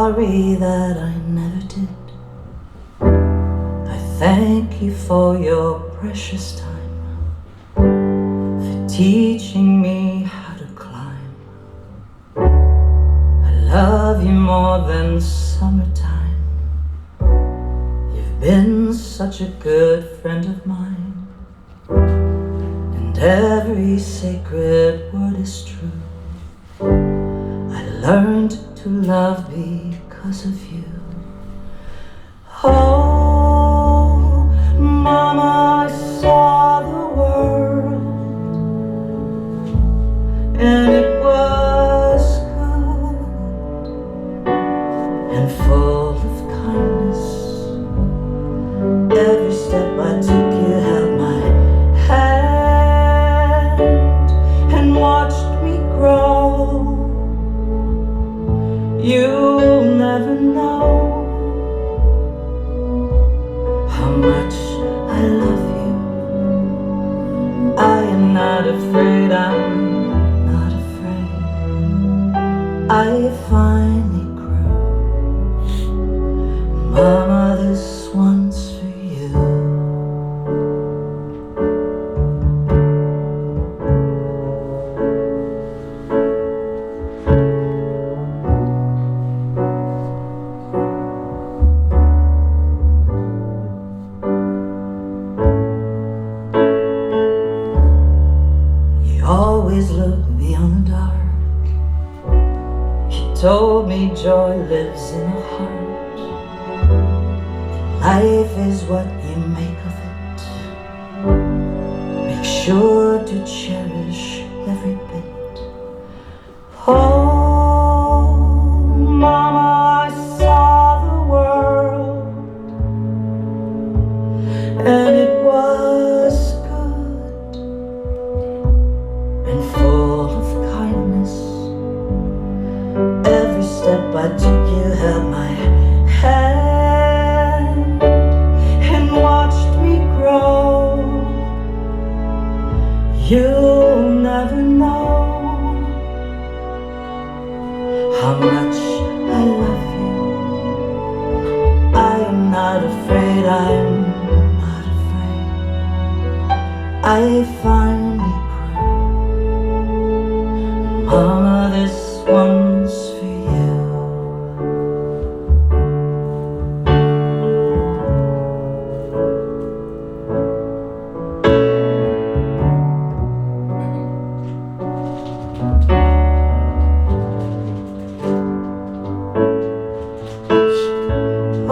sorry that I never did. I thank you for your precious time, for teaching me how to climb. I love you more than summertime. You've been such a good friend of mine, and every sacred word is true. I learned to love because of you. Oh, Mama, I saw the world, and it was good and full of kindness. Every step I took, you held my hand and watched me grow. You'll never know how much I love you. I am not afraid, I'm not afraid. I finally grew. Mama, this one's for you. Always look beyond the dark. He told me joy lives in the heart. Life is what you make of it. Make sure to cherish every bit. Oh, Mama, I saw the world, and it was good and full of kindness. Every step I took, you held my hand and watched me grow. You'll never know how much I love you. I am not afraid, I'm not afraid. I finally Mama, this one's for you.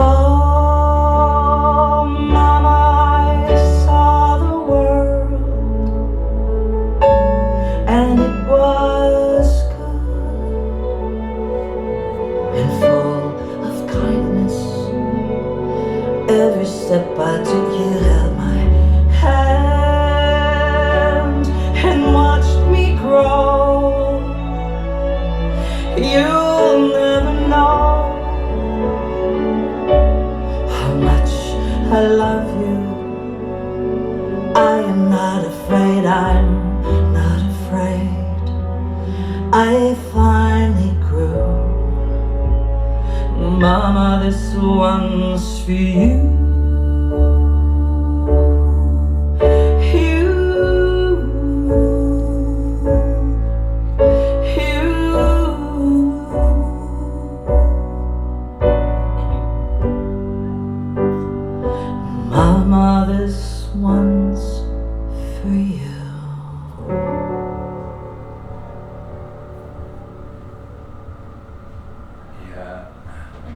Oh, Mama, I saw the world, and it was and full of kindness. Every step I took, you held my hand and watched me grow. You'll never know how much I love you. I am not afraid, I'm not afraid. I finally grew. Mama, this one's for you.